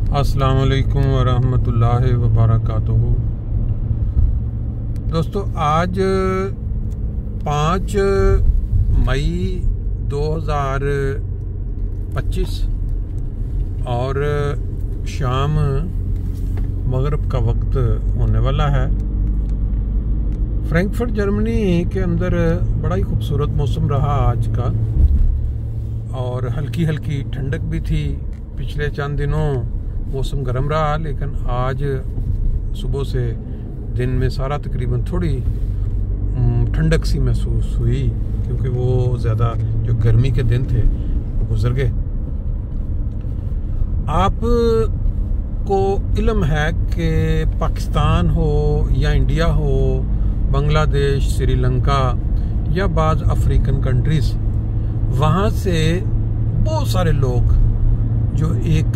अस्सलाम वालेकुम वरहमतुल्लाहि वबरकातुहू। दोस्तों, आज 5 मई 2025 और शाम मगरिब का वक्त होने वाला है। फ्रैंकफर्ट जर्मनी के अंदर बड़ा ही खूबसूरत मौसम रहा आज का, और हल्की हल्की ठंडक भी थी। पिछले चंद दिनों मौसम गर्म रहा, लेकिन आज सुबह से दिन में सारा तकरीबन थोड़ी ठंडक सी महसूस हुई, क्योंकि वो ज़्यादा जो गर्मी के दिन थे वो गुजर गए। आप को इल्म है कि पाकिस्तान हो या इंडिया हो, बांग्लादेश, श्रीलंका या बाज़ अफ्रीकन कंट्रीज़, वहाँ से बहुत सारे लोग जो एक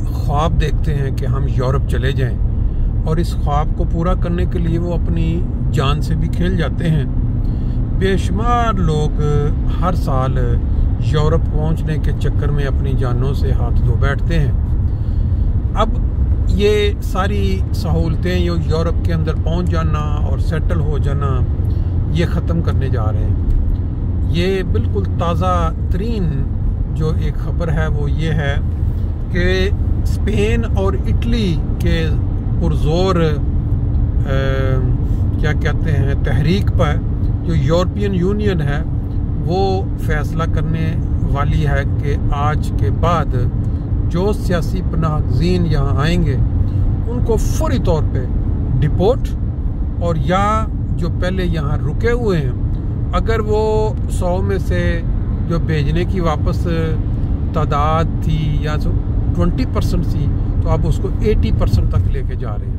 ख्वाब देखते हैं कि हम यूरोप चले जाएं, और इस ख्वाब को पूरा करने के लिए वो अपनी जान से भी खेल जाते हैं। बेशुमार लोग हर साल यूरोप पहुंचने के चक्कर में अपनी जानों से हाथ धो बैठते हैं। अब ये सारी सहूलतें, यूरोप के अंदर पहुंच जाना और सेटल हो जाना, ये ख़त्म करने जा रहे हैं। ये बिल्कुल ताज़ा तरीन जो एक ख़बर है वो ये है कि स्पेन और इटली के पुरजोर क्या कहते हैं तहरीक पर जो यूरोपियन यूनियन है वो फैसला करने वाली है कि आज के बाद जो सियासी पनाहगज़ीन यहाँ आएंगे उनको फौरी तौर पे डिपोर्ट, और या जो पहले यहाँ रुके हुए हैं, अगर वो 100 में से जो भेजने की वापस तादाद थी या 20% थी, तो अब उसको 80% तक लेके जा रहे हैं।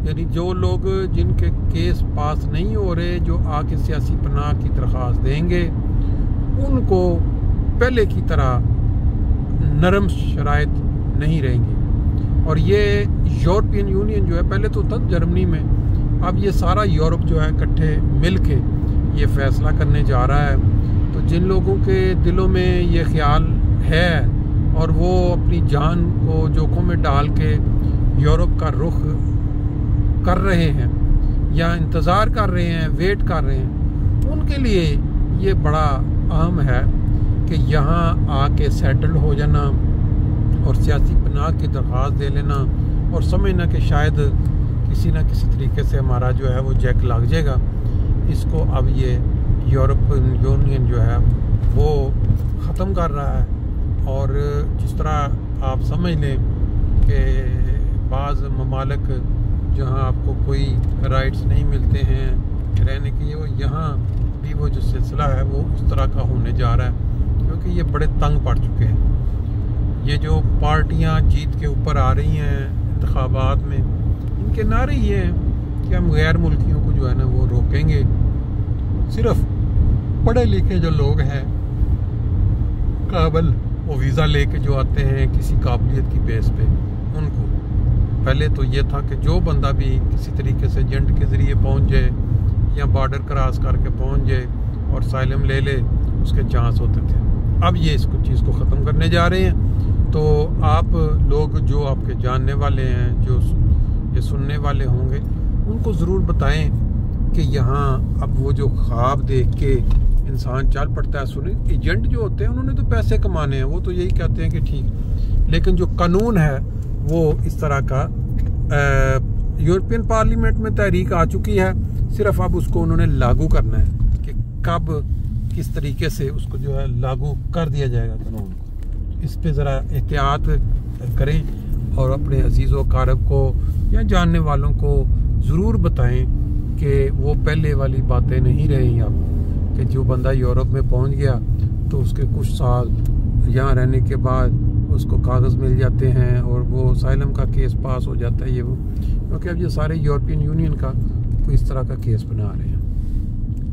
यानी जो लोग जिनके केस पास नहीं हो रहे, जो आके सियासी पनाह की दरख्वास्त देंगे, उनको पहले की तरह नरम शराइत नहीं रहेंगी। और ये यूरोपियन यूनियन जो है, पहले तो था जर्मनी में, अब ये सारा यूरोप जो है इकट्ठे मिल के ये फैसला करने जा रहा है। तो जिन लोगों के दिलों में ये ख्याल है और वो अपनी जान को जोखों में डाल के यूरोप का रुख कर रहे हैं या इंतज़ार कर रहे हैं, वेट कर रहे हैं, उनके लिए ये बड़ा अहम है कि यहाँ आके सेटल हो जाना और सियासी पनाह की दरख्वास्त दे लेना, और समझना कि शायद किसी न किसी तरीके से हमारा जो है वो जैक लग जाएगा। इसको अब ये यूरोपियन यूनियन जो है वो ख़त्म कर रहा है। और जिस तरह आप समझ लें कि बाज़ ममालिक जहाँ आपको कोई राइट्स नहीं मिलते हैं रहने के लिए, वो यहाँ भी वो जो सिलसिला है वो उस तरह का होने जा रहा है, क्योंकि ये बड़े तंग पड़ चुके हैं। ये जो पार्टियाँ जीत के ऊपर आ रही हैं इंतखाबात में, इनके नारे ये हैं कि हम गैर मुल्कियों को जो है ना वो रोकेंगे। सिर्फ पढ़े लिखे जो लोग हैं काबिल, वो वीज़ा लेके जो आते हैं किसी काबिलियत की बेस पे, उनको पहले तो ये था कि जो बंदा भी किसी तरीके से एजेंट के ज़रिए पहुंच जाए या बॉर्डर क्रॉस करके पहुंच जाए और साइलम ले ले, उसके चांस होते थे। अब ये इसको चीज़ को ख़त्म करने जा रहे हैं। तो आप लोग जो आपके जानने वाले हैं, जो ये सुनने वाले होंगे, उनको ज़रूर बताएं कि यहाँ अब वो जो ख्वाब देख के इंसान चल पड़ता है। सुने, एजेंट जो होते हैं उन्होंने तो पैसे कमाने हैं, वो तो यही कहते हैं कि ठीक, लेकिन जो कानून है वो इस तरह का यूरोपियन पार्लियामेंट में तहरीक आ चुकी है। सिर्फ अब उसको उन्होंने लागू करना है कि कब किस तरीके से उसको जो है लागू कर दिया जाएगा कानून को। इस पे ज़रा एहतियात करें और अपने अजीज़ व कारब को या जानने वालों को ज़रूर बताएं कि वो पहले वाली बातें नहीं रही अब, कि जो बंदा यूरोप में पहुंच गया तो उसके कुछ साल यहाँ रहने के बाद उसको कागज़ मिल जाते हैं और वो असाइलम का केस पास हो जाता है। ये वो, क्योंकि अब ये सारे यूरोपियन यूनियन का कोई इस तरह का केस बना रहे हैं।